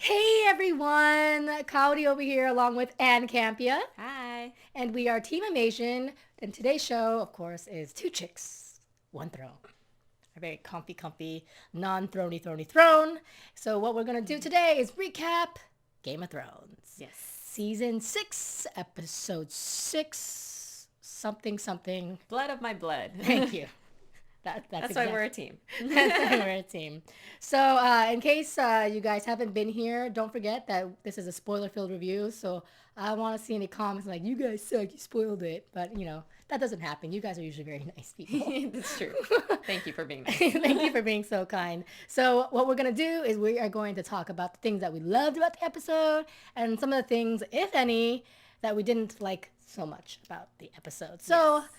Hey everyone, Kaori over here along with Ann Campia, Hi. and we are Team Amasian. And today's show, of course, is Two Chicks, One Throne. A very comfy, non-throny throne. So what we're gonna do today is recap Game of Thrones, Yes. season 6, episode 6, something. Blood of my blood. Thank you. That's That's why exactly. we're a team. That's why we're a team. So, in case you guys haven't been here, don't forget that this is a spoiler-filled review. So, I want to see any comments like, "You guys suck. You spoiled it." But that doesn't happen. You guys are usually very nice people. That's true. Thank you for being nice. Thank you for being so kind. So, what we're gonna do is we are going to talk about the things that we loved about the episode and some of the things, if any, that we didn't like so much about the episode. So. Yes.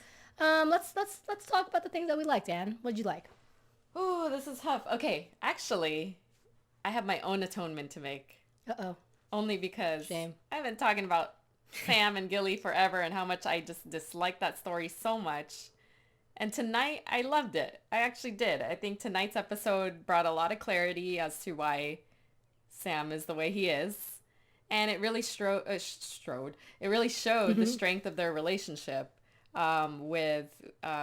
Let's talk about the things that we liked, Anne. What'd you like? Ooh, this is tough. Okay, actually, I have my own atonement to make. Uh-oh. Only because Shame. I've been talking about Sam and Gilly forever and how much I just dislike that story so much. And tonight, I loved it. I actually did. I think tonight's episode brought a lot of clarity as to why Sam is the way he is. And it really it really showed the strength of their relationship, with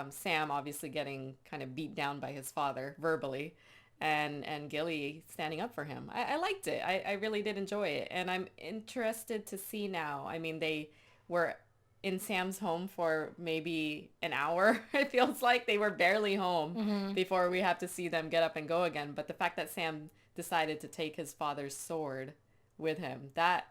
Sam obviously getting kind of beat down by his father verbally, and Gilly standing up for him. I liked it. I really did enjoy it. And I'm interested to see now. I mean, they were in Sam's home for maybe an hour. It feels like they were barely home before we have to see them get up and go again. But the fact that Sam decided to take his father's sword with him, that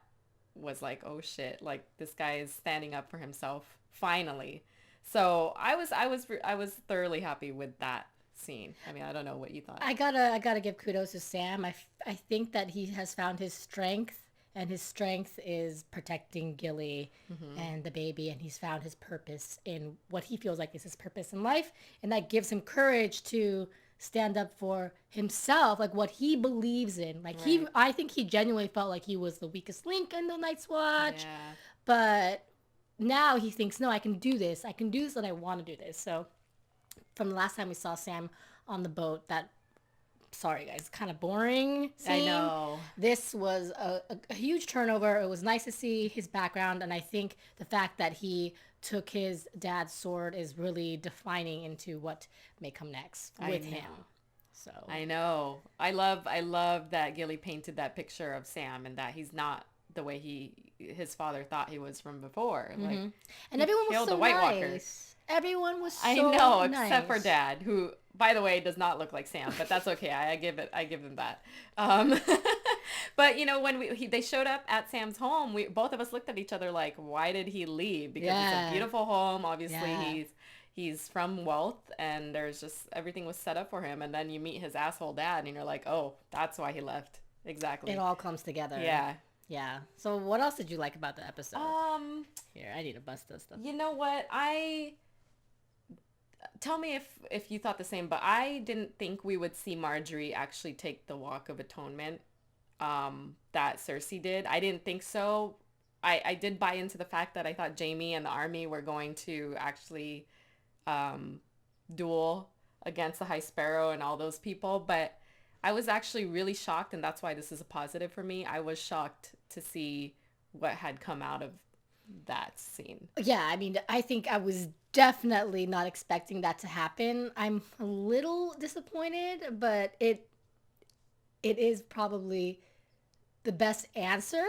was like, oh shit, like this guy is standing up for himself finally. So I was thoroughly happy with that scene. I mean, I don't know what you thought. I gotta give kudos to Sam. I think that he has found his strength, and his strength is protecting Gilly and the baby, and he's found his purpose in what he feels like is his purpose in life, and that gives him courage to stand up for himself, like what he believes in. Like Right. I think he genuinely felt like he was the weakest link in the Night's Watch, Yeah. but now he thinks, no, I can do this. I can do this, and I want to do this. So from the last time we saw Sam on the boat, that, sorry guys, kind of boring I scene. know. This was a huge turnover. It was nice to see his background, and I think the fact that he took his dad's sword is really defining into what may come next I with know. him. So I know. I love that Gilly painted that picture of Sam and that he's not the way his father thought he was from before. Like and he everyone was killed so a White Walker. nice. Everyone was I so know, except for nice. Dad, who, by the way, does not look like Sam, but that's okay. I give him that. But when they showed up at Sam's home, we both of us looked at each other like, why did he leave? Because it's a Yeah. beautiful home. Obviously, Yeah. he's from wealth, and there's just everything was set up for him. And then you meet his asshole dad, and you're like, oh, that's why he left. It Exactly. all comes together. Yeah. Yeah. So what else did you like about the episode? Um, Here, I need to bust this stuff. you know what? I Tell me if you thought the same, but I didn't think we would see Marjorie actually take the walk of atonement, that Cersei did. I didn't think so. I did buy into the fact that I thought Jamie and the army were going to actually um, duel against the High Sparrow and all those people, but I was actually really shocked, and that's why this is a positive for me. I was shocked to see what had come out of that scene. Yeah, I mean, I think I was definitely not expecting that to happen. I'm a little disappointed, but it is probably the best answer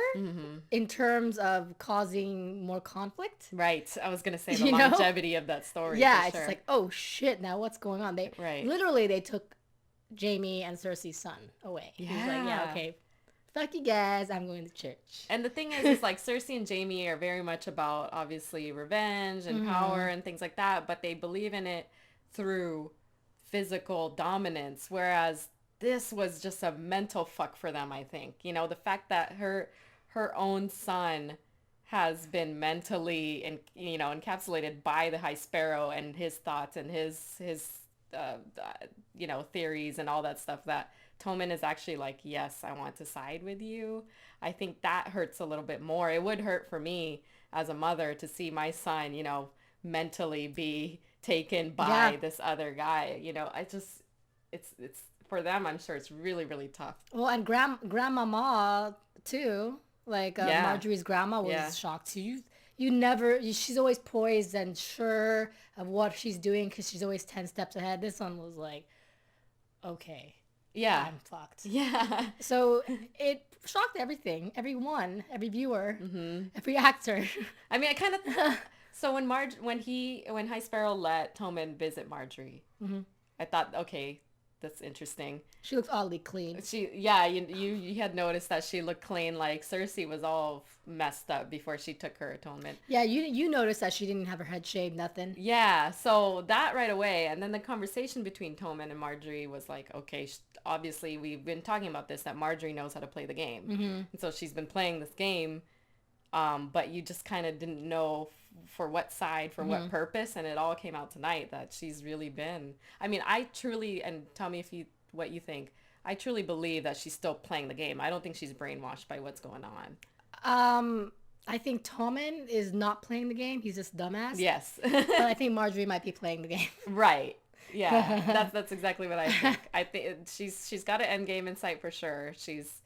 in terms of causing more conflict. Right. I was gonna say the You know? longevity of that story Yeah, for it's just sure. like, oh shit, now what's going on? They Right. literally they took Jamie and Cersei's son away. He was like, yeah, Yeah. okay, fuck you guys, I'm going to church. And the thing is like Cersei and Jamie are very much about obviously revenge and power and things like that, but they believe in it through physical dominance, whereas this was just a mental fuck for them, I think. The fact that her own son has been mentally encapsulated by the High Sparrow and his thoughts and his theories and all that stuff, that Tommen is actually like, yes, I want to side with you. I think that hurts a little bit more. It would hurt for me as a mother to see my son, mentally be taken Yeah. by this other guy. I just, it's for them, I'm sure it's really, really tough. Well, and grandmama too. Like Marjorie's grandma was shocked too. She's always poised and sure of what she's doing because she's always 10 steps ahead. This one was like, okay, I'm fucked. Yeah. So it shocked everyone, every viewer, every actor. I mean, I kind of, so when High Sparrow let Tommen visit Marjorie, I thought, okay, that's interesting. She looks oddly clean. You had noticed that she looked clean. Like Cersei was all messed up before she took her atonement. Yeah, you noticed that she didn't have her head shaved, nothing. Yeah, so that right away, and then the conversation between Tommen and Marjorie was like, okay, obviously we've been talking about this, that Marjorie knows how to play the game, and so she's been playing this game, but you just kind of didn't know for what side, for what purpose, and it all came out tonight that she's really been. I mean, I truly, and tell me what you think. I truly believe that she's still playing the game. I don't think she's brainwashed by what's going on. I think Tommen is not playing the game. He's just dumbass. Yes. But I think Marjorie might be playing the game. Right. Yeah. That's exactly what I think. I think she's got an end game in sight for sure. She's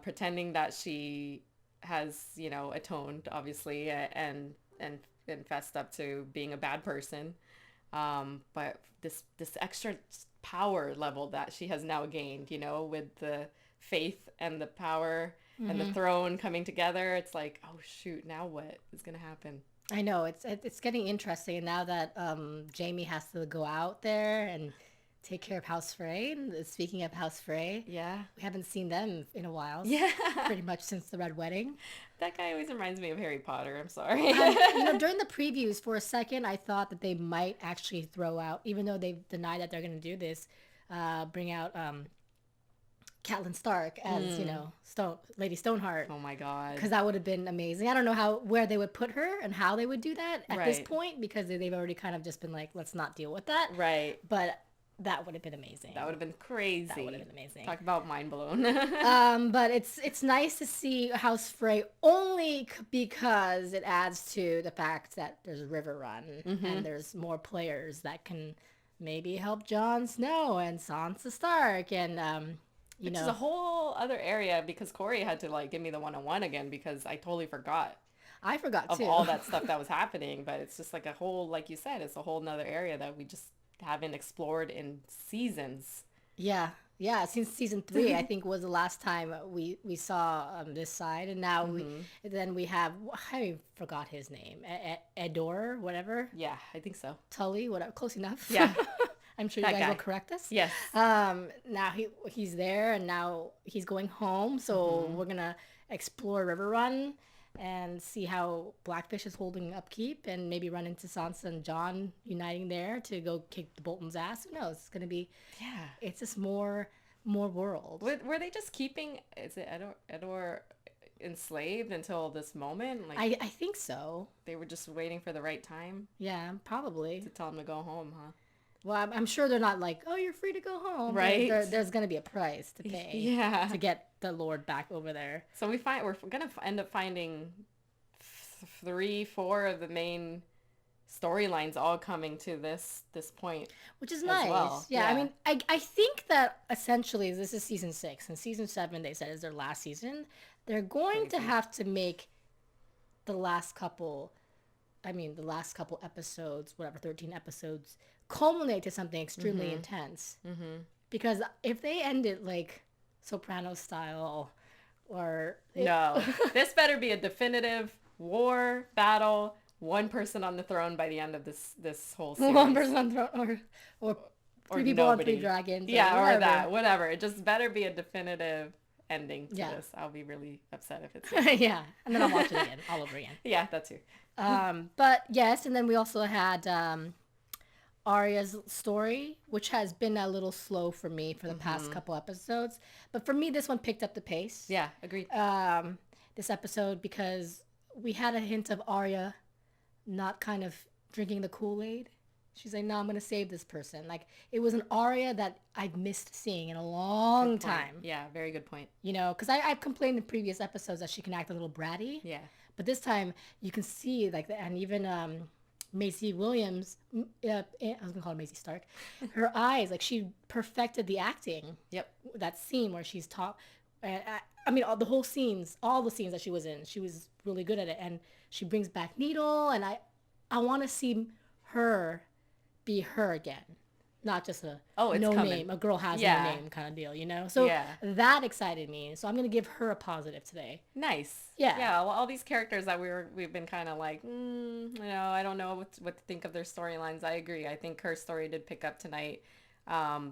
pretending that she has, atoned, obviously, and fessed up to being a bad person. But this extra power level that she has now gained, with the faith and the power and the throne coming together, it's like, oh shoot, now what is gonna happen? I know it's getting interesting, and now that Jaime has to go out there and take care of House Frey. Speaking of House Frey, we haven't seen them in a while. Yeah, pretty much since the Red Wedding. That guy always reminds me of Harry Potter. I'm sorry. During the previews, for a second, I thought that they might actually throw out, even though they've denied that they're going to do this, bring out Catelyn Stark as Lady Stoneheart. Oh my god! Because that would have been amazing. I don't know where they would put her and how they would do that at this point, because they've already kind of just been like, let's not deal with that. Right. But that would have been amazing. That would have been crazy. That would have been amazing. Talk about mind blown. But it's nice to see House Frey only because it adds to the fact that there's a river run and there's more players that can maybe help Jon Snow and Sansa Stark and Which is a whole other area, because Corey had to give me the 101 again, because I totally forgot. I forgot of too. all that stuff that was happening, but it's just like a whole, like you said, it's a whole nother area that we just haven't explored in seasons. Yeah, since season 3 I think was the last time we saw this side, and now we have, I forgot his name, Edor, whatever. Yeah, I think so. Tully, whatever, close enough. Yeah. I'm sure you guys will correct us. Yes. Now he's there, and now he's going home, so we're gonna explore River Run and see how Blackfish is holding upkeep, and maybe run into Sansa and Jon uniting there to go kick the Bolton's ass. Who knows? It's gonna be it's just more world. Were they just keeping Edor enslaved until this moment? I think so. They were just waiting for the right time. Yeah, probably to tell him to go home, huh? Well, I'm sure they're not like, oh, you're free to go home. Right. There's going to be a price to pay to get the Lord back over there. So we're going to end up finding 3-4 of the main storylines all coming to this point. Which is nice. Well. Yeah, I mean, I think that essentially this is season 6. And season 7, they said, is their last season. They're going to have to make the last couple episodes, whatever, 13 episodes, culminate to something extremely intense. Because if they end it like Sopranos style, or no, this better be a definitive war battle, one person on the throne by the end of this whole series. One person on the throne, or 3 people on 3 dragons. Or that, whatever. It just better be a definitive ending to this. I'll be really upset if it's yeah, and then I'll watch it again, all over again. Yeah, that too. But yes, and then we also had Arya's story, which has been a little slow for me for the past couple episodes. But for me, this one picked up the pace. Yeah, agreed. This episode, because we had a hint of Arya not kind of drinking the Kool-Aid. She's like, no, I'm going to save this person. Like, it was an Arya that I've missed seeing in a long time. Yeah, very good point. Because I've complained in previous episodes that she can act a little bratty. Yeah. But this time, you can see, and even Macy Williams, I was gonna call her Macy Stark, her eyes, like she perfected the acting. Yep. That scene where she's taught, I mean, all the scenes that she was in, she was really good at it. And she brings back Needle, and I want to see her be her again. Not just a name, a girl has no name kind of deal, you know? So that excited me. So I'm going to give her a positive today. Nice. Yeah. Yeah. Well, all these characters that we've been kind of like, I don't know what to think of their storylines. I agree. I think her story did pick up tonight.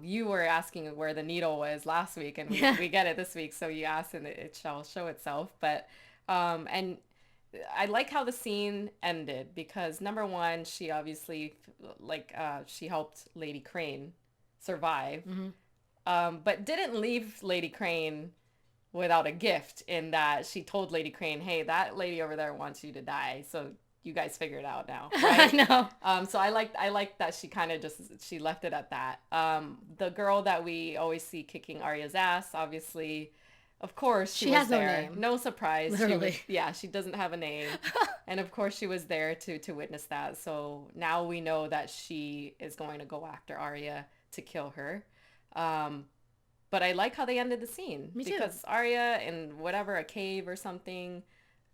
You were asking where the needle was last week, and we get it this week. So you asked, and it shall show itself. But, and I like how the scene ended because number one, she obviously she helped Lady Crane survive, but didn't leave Lady Crane without a gift in that she told Lady Crane, hey, that lady over there wants you to die. So you guys figure it out now. Right? I know. So I like that she kind of she left it at that. The girl that we always see kicking Arya's ass, obviously, of course, she was has there. No name. No surprise. Literally. She doesn't have a name. And of course, she was there to witness that. So now we know that she is going to go after Arya to kill her. But I like how they ended the scene. Me too. Because Arya in a cave or something,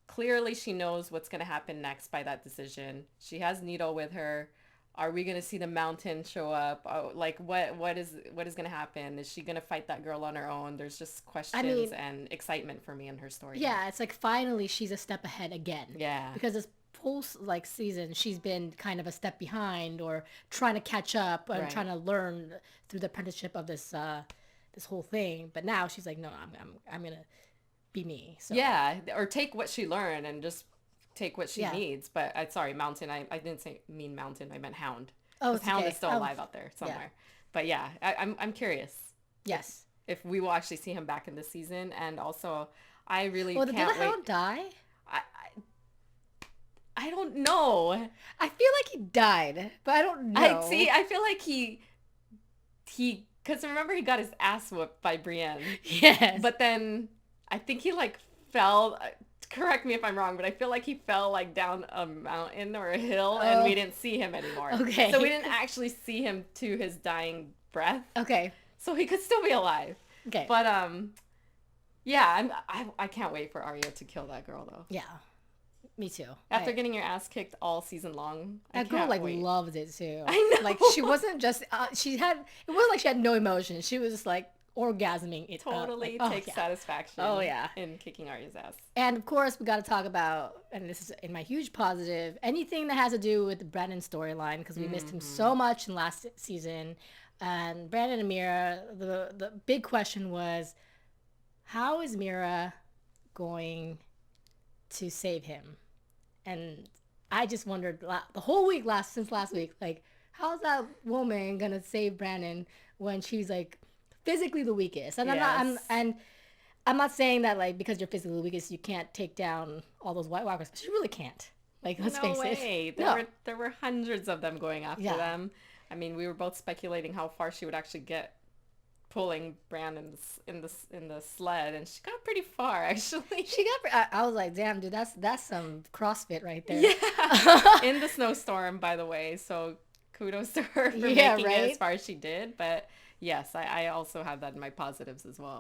clearly she knows what's going to happen next by that decision. She has Needle with her. Are we going to see the mountain show up? What is going to happen? Is she going to fight that girl on her own? There's just questions and excitement for me in her story. Yeah, it's like finally she's a step ahead again. Yeah. Because this whole season, she's been kind of a step behind or trying to catch up and trying to learn through the apprenticeship of this this whole thing. But now she's like, no, I'm going to be me. So. Yeah, or take what she learned and just take what she needs. But sorry, mountain. I didn't mean mountain. I meant hound. Oh, Hound is still alive out there somewhere. Yeah. But yeah, I'm curious. Yes. If we will actually see him back in this season, and also I really can't wait. Did the hound die? I don't know. I feel like he died, but I don't know. I feel like he because remember he got his ass whooped by Brienne. Yes. But then I think he fell. Correct me if I'm wrong, but I feel like he fell down a mountain or a hill, and we didn't see him anymore. Okay. So we didn't actually see him to his dying breath. Okay. So he could still be alive. Okay. But yeah, I can't wait for Arya to kill that girl though. Yeah. Me too. After getting your ass kicked all season long, that girl loved it too. I know. She wasn't just it wasn't like she had no emotion. She was just orgasming it totally takes satisfaction in kicking Arya's ass. And of course we got to talk about, and this is in my huge positive, anything that has to do with the Bran storyline, because we missed him so much in last season. And Bran and Amira, the big question was, how is Mira going to save him? And I just wondered the whole week since last week, how's that woman gonna save Brandon when she's physically the weakest? And I'm not saying that because you're physically the weakest you can't take down all those White Walkers, but she really can't. Let's face it. There were hundreds of them going after them. I mean, we were both speculating how far she would actually get pulling Bran in the sled, and she got pretty far actually. I was like, damn, dude, that's some CrossFit right there. Yeah. In the snowstorm, by the way. So kudos to her for making it as far as she did. But yes, I also have that in my positives as well.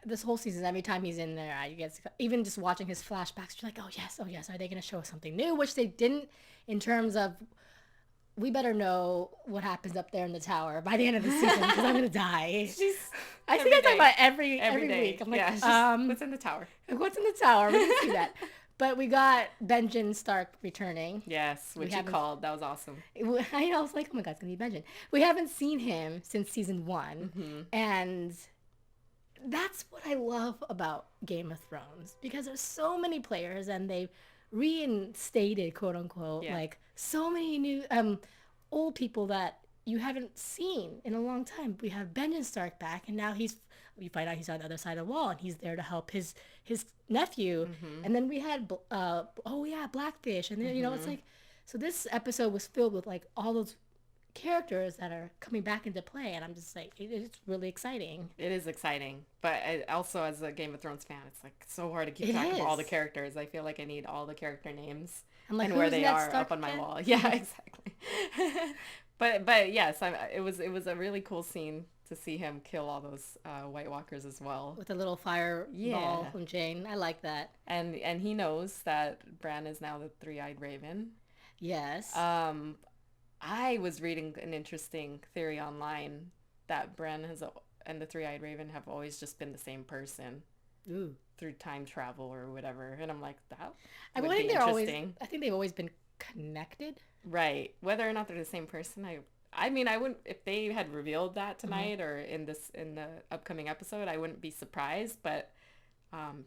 This whole season, every time he's in there, I guess even just watching his flashbacks, you're like, oh yes, are they going to show us something new? Which they didn't, in terms of, we better know what happens up there in the tower by the end of the season, because I'm going to die. I think I talk about every week. I'm like, what's in the tower? What's in the tower? We didn't see that. But we got Benjen Stark returning. Yes, which you called. That was awesome. I was like, oh my God, it's going to be Benjen. We haven't seen him since season 1. And that's what I love about Game of Thrones, because there's so many players and they've reinstated, quote unquote, so many new old people that you haven't seen in a long time. We have Benjen Stark back, and now we find out he's on the other side of the wall, and he's there to help his nephew. And then we had Blackfish, and then it's so this episode was filled with all those characters that are coming back into play, and I'm just like, it's really exciting. It is exciting, but also as a Game of Thrones fan, it's like so hard to keep It track of all the is. characters. I feel like I need all the character names I'm like, and who where is they Ned are Stark up on my again? wall. Yeah, exactly. But yes, it was a really cool scene to see him kill all those White Walkers as well. With a little fireball Yeah, from Jane. I like that. and he knows that Bran is now the three-eyed raven. Yes. Um, I was reading an interesting theory online that and the three-eyed raven have always just been the same person Ooh. through time travel or whatever. And I'm like, that I would think be they're always. interesting. I think they've always been connected. Right. Whether or not they're the same person, I mean, I wouldn't, if they had revealed that Mm-hmm. tonight or in the upcoming episode, I wouldn't be surprised. But um,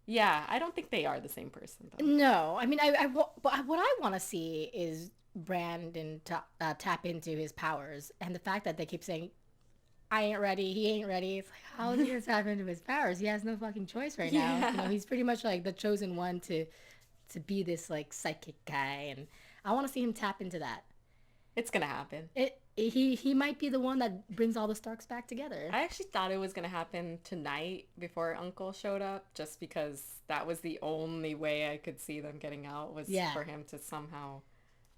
yeah, I don't think they are the same person though. No, I mean, but what I want to see is Brandon tap into his powers, and the fact that they keep saying, "I ain't ready," he ain't ready. It's like, how is he gonna tap into his powers? He has no fucking choice right now. You know, Yeah. he's pretty much like the chosen one to be this like psychic guy, and I want to see him tap into that. It's gonna happen. He might be the one that brings all the Starks back together. I actually thought it was going to happen tonight before Uncle showed up, just because that was the only way I could see them getting out was Yeah. for him to somehow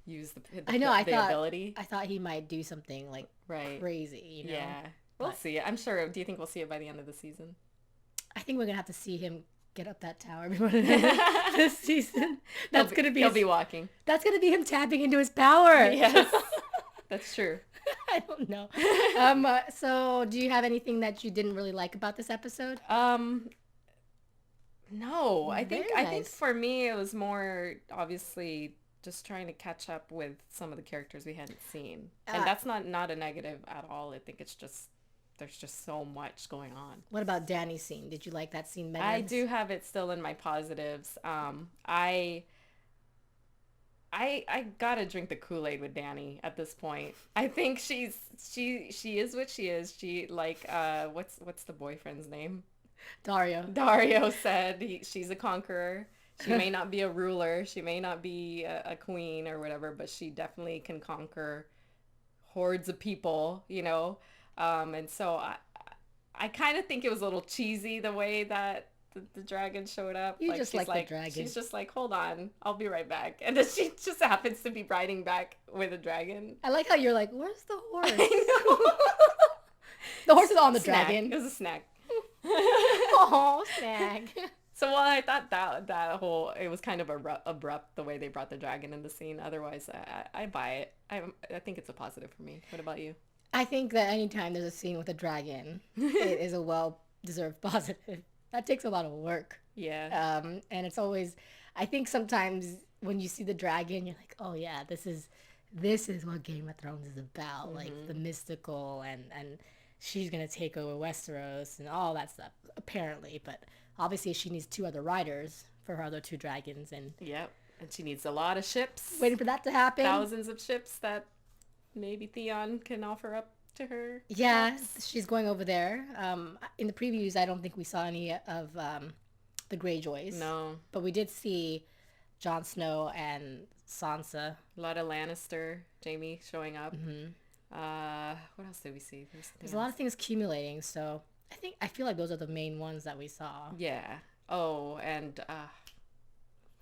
use I know. the ability. I thought he might do something like Right. crazy. You know. Yeah. We'll But see. I'm sure. Do you think we'll see it by the end of the season? I think we're gonna have to see him get up that tower before the this season. He'll be walking. That's gonna be him tapping into his power. Yes. That's true. I don't know. So do you have anything that you didn't really like about this episode? No, Very I think nice. for me it was more obviously just trying to catch up with some of the characters we hadn't seen. And Uh, that's not a negative at all. I think it's just there's just so much going on. What about Danny's scene? Did you like that scene, I Megan? do have it still in my positives. I gotta drink the Kool-Aid with Danny at this point. I think she is what she is. She like what's the boyfriend's name? Dario. Dario said she's a conqueror. She may not be a ruler. She may not be a queen or whatever, but she definitely can conquer hordes of people, you know? And so I kind of think it was a little cheesy the way that the dragon showed up. You Like just she's like the dragon. she's just like, hold on, I'll be right back. And then she just happens to be riding back with a dragon. I like how you're like, where's the horse? I know. The horse is on the Snack. dragon. It was a snack. Oh, snag. So while I thought that whole it was kind of abrupt the way they brought the dragon in the scene. Otherwise, I buy it. I think it's a positive for me. What about you? I think that anytime there's a scene with a dragon, it is a well-deserved positive. That takes a lot of work. Yeah. And it's always, I think sometimes when you see the dragon, you're like, oh yeah, this is what Game of Thrones is about, like the mystical and she's gonna take over Westeros and all that stuff, apparently. But obviously she needs two other riders for her other two dragons, and Yep. And she needs a lot of ships. waiting for that to happen. Thousands of ships that maybe Theon can offer up to her. Yeah, perhaps. she's going over there. In the previews, I don't think we saw any of the Greyjoys. No. But we did see Jon Snow and Sansa. A lot of Lannister, Jamie showing up. What else did we see? There's a lot of things accumulating, so I feel like those are the main ones that we saw. Yeah. Oh, and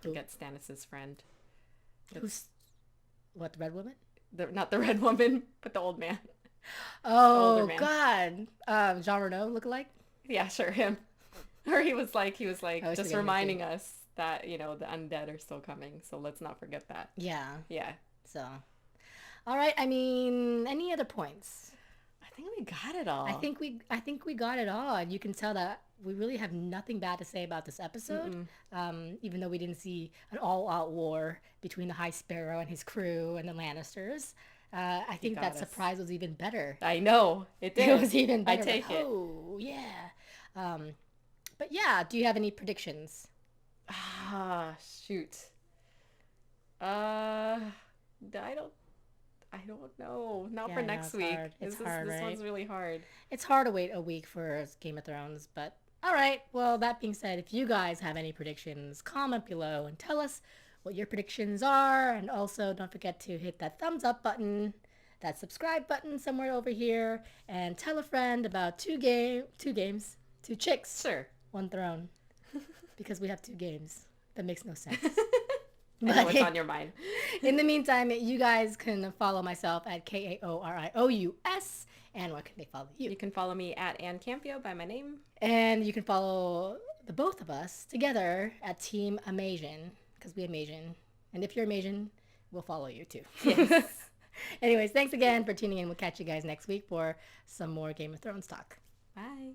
Who? forget Stannis' friend. Who's what? The Red Woman? Not the red woman, but the old man. Oh older man. God! Jean Reno lookalike. Yeah, sure, him. Or he was like I always just forget his reminding us that, you know, the undead are still coming. So let's not forget that. Yeah. Yeah. So, all right. I mean, any other points? I think we got it all. I think we got it all, and you can tell that we really have nothing bad to say about this episode. Even though we didn't see an all-out war between the High Sparrow and his crew and the Lannisters, I think that got us. surprise was even better. I know. It did. It was even better. I take like, it. Oh yeah. But yeah, do you have any predictions? Ah, shoot. I don't know. Not Yeah, for I know, next it's week. hard. It's This hard, right? one's really hard. It's hard to wait a week for Game of Thrones, but all right. Well, that being said, if you guys have any predictions, comment below and tell us what your predictions are. And also don't forget to hit that thumbs up button, that subscribe button somewhere over here, and tell a friend about two chicks, Sure. one throne, because we have 2 games. That makes no sense. I know what's on your mind. In the meantime, you guys can follow myself at Kaorious. And where can they follow you? You can follow me at Ann Campio by my name. And you can follow the both of us together at Team Amasian, because we're Amasian. And if you're Amasian, we'll follow you too. Yes. Anyways, thanks again for tuning in. We'll catch you guys next week for some more Game of Thrones talk. Bye.